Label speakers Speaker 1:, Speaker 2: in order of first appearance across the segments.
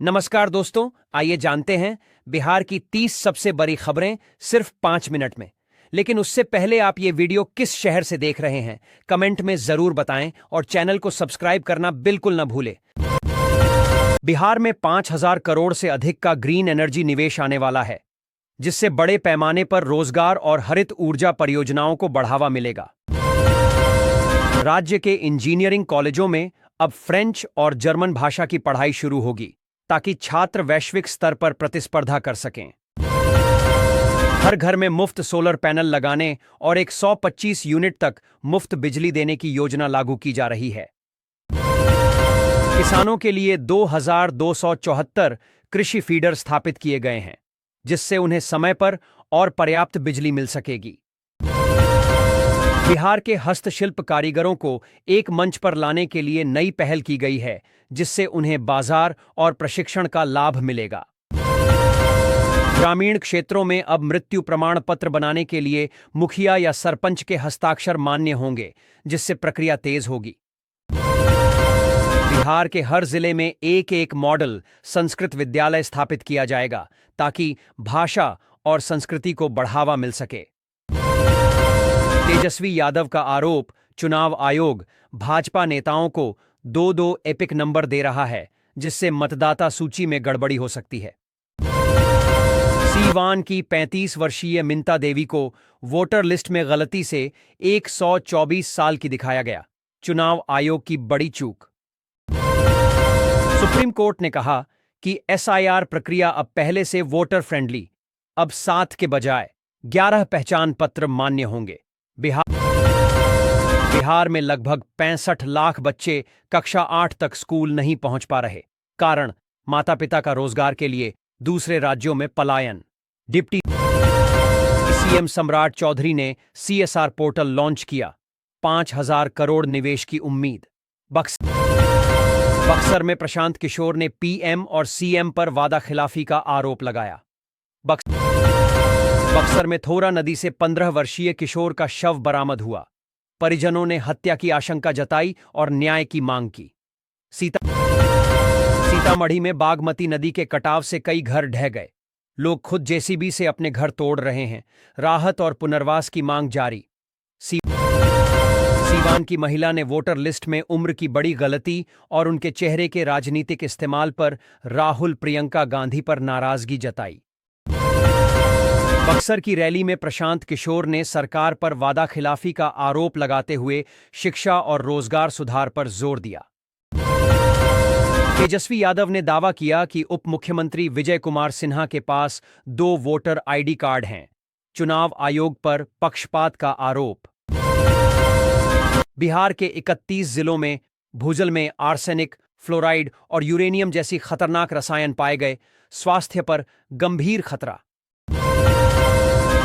Speaker 1: नमस्कार दोस्तों, आइए जानते हैं बिहार की 30 सबसे बड़ी खबरें सिर्फ 5 मिनट में। लेकिन उससे पहले आप ये वीडियो किस शहर से देख रहे हैं कमेंट में जरूर बताएं और चैनल को सब्सक्राइब करना बिल्कुल न भूलें। बिहार में 5,000 करोड़ से अधिक का ग्रीन एनर्जी निवेश आने वाला है, जिससे बड़े पैमाने पर रोजगार और हरित ऊर्जा परियोजनाओं को बढ़ावा मिलेगा। राज्य के इंजीनियरिंग कॉलेजों में अब फ्रेंच और जर्मन भाषा की पढ़ाई शुरू होगी, ताकि छात्र वैश्विक स्तर पर प्रतिस्पर्धा कर सकें। हर घर में मुफ्त सोलर पैनल लगाने और 125 यूनिट तक मुफ्त बिजली देने की योजना लागू की जा रही है। किसानों के लिए 2,274 कृषि फीडर स्थापित किए गए हैं, जिससे उन्हें समय पर और पर्याप्त बिजली मिल सकेगी। बिहार के हस्तशिल्प कारीगरों को एक मंच पर लाने के लिए नई पहल की गई है, जिससे उन्हें बाजार और प्रशिक्षण का लाभ मिलेगा। ग्रामीण क्षेत्रों में अब मृत्यु प्रमाण पत्र बनाने के लिए मुखिया या सरपंच के हस्ताक्षर मान्य होंगे, जिससे प्रक्रिया तेज होगी। बिहार के हर जिले में एक मॉडल संस्कृत विद्यालय स्थापित किया जाएगा, ताकि भाषा और संस्कृति को बढ़ावा मिल सके। तेजस्वी यादव का आरोप, चुनाव आयोग भाजपा नेताओं को 2-2 एपिक नंबर दे रहा है, जिससे मतदाता सूची में गड़बड़ी हो सकती है। सीवान की 35 वर्षीय मिंता देवी को वोटर लिस्ट में गलती से 124 साल की दिखाया गया। चुनाव आयोग की बड़ी चूक। सुप्रीम कोर्ट ने कहा कि एसआईआर प्रक्रिया अब पहले से वोटर फ्रेंडली, अब 7 के बजाय 11 पहचान पत्र मान्य होंगे। बिहार में लगभग 65 लाख बच्चे कक्षा 8 तक स्कूल नहीं पहुंच पा रहे। कारण, माता पिता का रोजगार के लिए दूसरे राज्यों में पलायन। डिप्टी सीएम सम्राट चौधरी ने सीएसआर पोर्टल लॉन्च किया। 5,000 करोड़ निवेश की उम्मीद। बक्सर में प्रशांत किशोर ने पीएम और सीएम पर वादाखिलाफी का आरोप लगाया। बक्सर में थोरा नदी से 15 वर्षीय किशोर का शव बरामद हुआ। परिजनों ने हत्या की आशंका जताई और न्याय की मांग की। सीतामढ़ी में बागमती नदी के कटाव से कई घर ढह गए। लोग खुद जेसीबी से अपने घर तोड़ रहे हैं। राहत और पुनर्वास की मांग जारी। सीवान की महिला ने वोटर लिस्ट में उम्र की बड़ी गलती और उनके चेहरे के राजनीतिक इस्तेमाल पर राहुल प्रियंका गांधी पर नाराजगी जताई। बक्सर की रैली में प्रशांत किशोर ने सरकार पर वादाखिलाफी का आरोप लगाते हुए शिक्षा और रोजगार सुधार पर जोर दिया। तेजस्वी यादव ने दावा किया कि उप मुख्यमंत्री विजय कुमार सिन्हा के पास 2 वोटर आईडी कार्ड हैं। चुनाव आयोग पर पक्षपात का आरोप। बिहार के 31 जिलों में भूजल में आर्सेनिक, फ्लोराइड और यूरेनियम जैसी खतरनाक रसायन पाए गए। स्वास्थ्य पर गंभीर खतरा।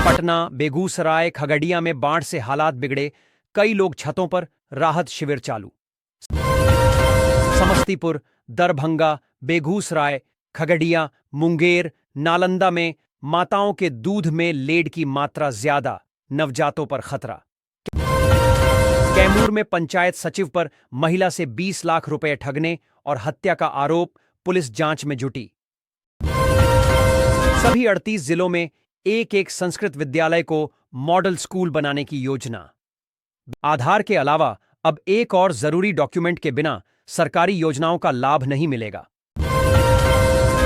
Speaker 1: पटना, बेगूसराय, खगड़िया में बाढ़ से हालात बिगड़े। कई लोग छतों पर, राहत शिविर चालू। समस्तीपुर, दरभंगा, बेगूसराय, खगड़िया, मुंगेर, नालंदा में माताओं के दूध में लेड की मात्रा ज्यादा, नवजातों पर खतरा। कैमूर में पंचायत सचिव पर महिला से 20 लाख रुपए ठगने और हत्या का आरोप, पुलिस जांच में जुटी। सभी 38 जिलों में एक संस्कृत विद्यालय को मॉडल स्कूल बनाने की योजना। आधार के अलावा अब एक और जरूरी डॉक्यूमेंट के बिना सरकारी योजनाओं का लाभ नहीं मिलेगा।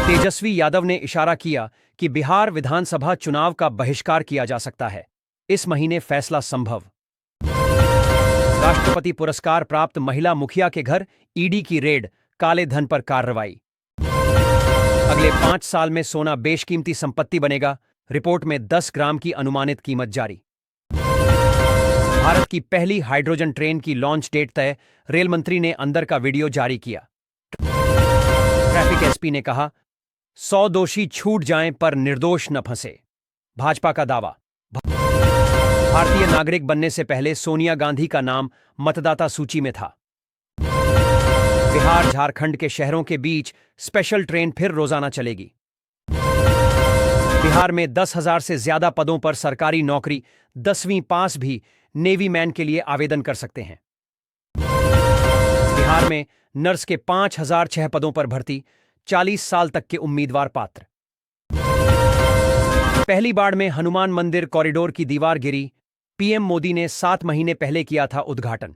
Speaker 1: तेजस्वी यादव ने इशारा किया कि बिहार विधानसभा चुनाव का बहिष्कार किया जा सकता है। इस महीने फैसला संभव। राष्ट्रपति पुरस्कार प्राप्त महिला मुखिया के घर ईडी की रेड, काले धन पर कार्रवाई। अगले 5 साल में सोना बेशकीमती संपत्ति बनेगा। रिपोर्ट में 10 ग्राम की अनुमानित कीमत जारी। भारत की पहली हाइड्रोजन ट्रेन की लॉन्च डेट तय। रेल मंत्री ने अंदर का वीडियो जारी किया। ट्रैफिक एसपी ने कहा, 100 दोषी छूट जाएं पर निर्दोष न फंसे। भाजपा का दावा। भारतीय नागरिक बनने से पहले सोनिया गांधी का नाम मतदाता सूची में था। बिहार झारखंड के शहरों के बीच स्पेशल ट्रेन फिर रोजाना चलेगी। बिहार में 10,000 से ज्यादा पदों पर सरकारी नौकरी। 10वीं पास भी नेवी मैन के लिए आवेदन कर सकते हैं। बिहार में नर्स के 5,006 पदों पर भर्ती। 40 साल तक के उम्मीदवार पात्र। पहली बाड़ में हनुमान मंदिर कॉरिडोर की दीवार गिरी, पीएम मोदी ने 7 महीने पहले किया था उद्घाटन।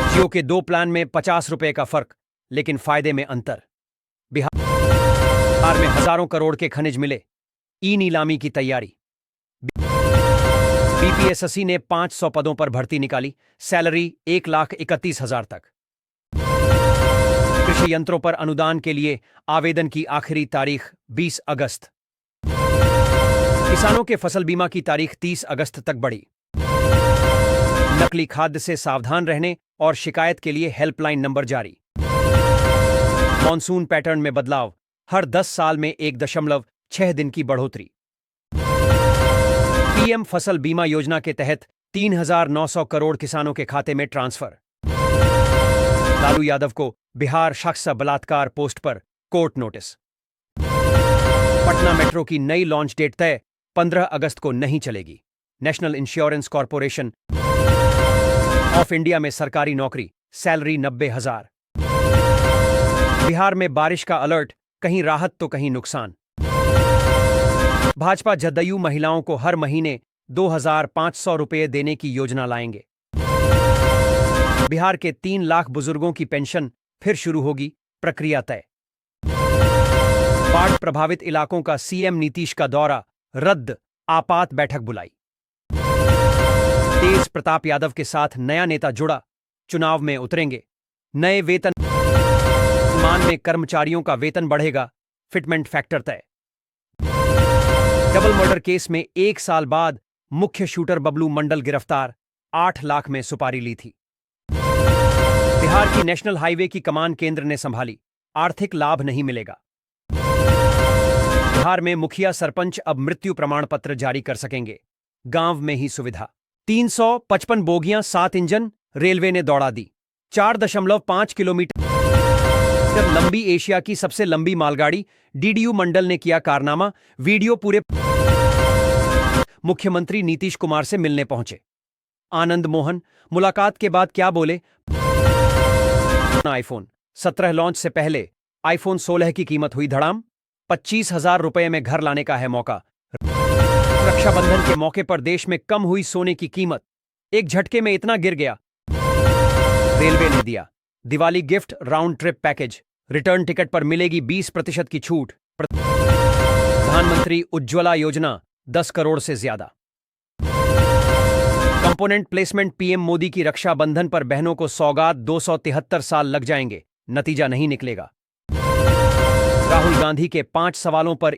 Speaker 1: जियो के 2 प्लान में 50 रुपए का फर्क, लेकिन फायदे में अंतर। बिहार में हजारों करोड़ के खनिज मिले, ई नीलामी की तैयारी। बीपीएससी ने 500 पदों पर भर्ती निकाली, सैलरी 1,31,000 तक। कृषि यंत्रों पर अनुदान के लिए आवेदन की आखिरी तारीख 20 अगस्त। किसानों के फसल बीमा की तारीख 30 अगस्त तक बढ़ी। नकली खाद्य से सावधान रहने और शिकायत के लिए हेल्पलाइन नंबर जारी। मॉनसून पैटर्न में बदलाव, हर 10 साल में 1.6 दिन की बढ़ोतरी। पीएम फसल बीमा योजना के तहत 3,900 करोड़ किसानों के खाते में ट्रांसफर। लालू यादव को बिहार शख्स बलात्कार पोस्ट पर कोर्ट नोटिस। पटना मेट्रो की नई लॉन्च डेट तय, 15 अगस्त को नहीं चलेगी। National insurance corporation of India में सरकारी नौकरी, सैलरी 90,000। बिहार में बारिश का अलर्ट, कहीं राहत तो कहीं नुकसान। भाजपा जदयू महिलाओं को हर महीने 2,500 रुपये देने की योजना लाएंगे। बिहार के 3 लाख बुजुर्गों की पेंशन फिर शुरू होगी, प्रक्रिया तय। बाढ़ प्रभावित इलाकों का सीएम नीतीश का दौरा रद्द, आपात बैठक बुलाई। तेज प्रताप यादव के साथ नया नेता जुड़ा, चुनाव में उतरेंगे। नए वेतन मान में कर्मचारियों का वेतन बढ़ेगा, फिटमेंट फैक्टर तय। डबल मर्डर केस में 1 साल बाद मुख्य शूटर बबलू मंडल गिरफ्तार, 8 लाख में सुपारी ली थी। बिहार की नेशनल हाईवे की कमान केंद्र ने संभाली, आर्थिक लाभ नहीं मिलेगा। बिहार में मुखिया सरपंच अब मृत्यु प्रमाण पत्र जारी कर सकेंगे, गांव में ही सुविधा। 355 बोगियां 7 इंजन रेलवे ने दौड़ा दी। 4.5 किलोमीटर लंबी एशिया की सबसे लंबी मालगाड़ी, डीडीयू मंडल ने किया कारनामा, वीडियो पूरे। मुख्यमंत्री नीतीश कुमार से मिलने पहुंचे आनंद मोहन, मुलाकात के बाद क्या बोले? आईफोन 17 लॉन्च से पहले आईफोन 16 की कीमत हुई धड़ाम, 25,000 रुपए में घर लाने का है मौका। रक्षाबंधन के मौके पर देश में कम हुई सोने की कीमत, एक झटके में इतना गिर गया। रेलवे ने दिया Diwali gift round trip package, return ticket पर मिलेगी 20% की छूट। प्रधानमंत्री उज्ज्वला योजना 10 करोड़ से ज्यादा। कंपोनेंट प्लेसमेंट, पीएम मोदी की रक्षाबंधन पर बहनों को सौगात, 273 साल लग जाएंगे, नतीजा नहीं निकलेगा। राहुल गांधी के 5 सवालों पर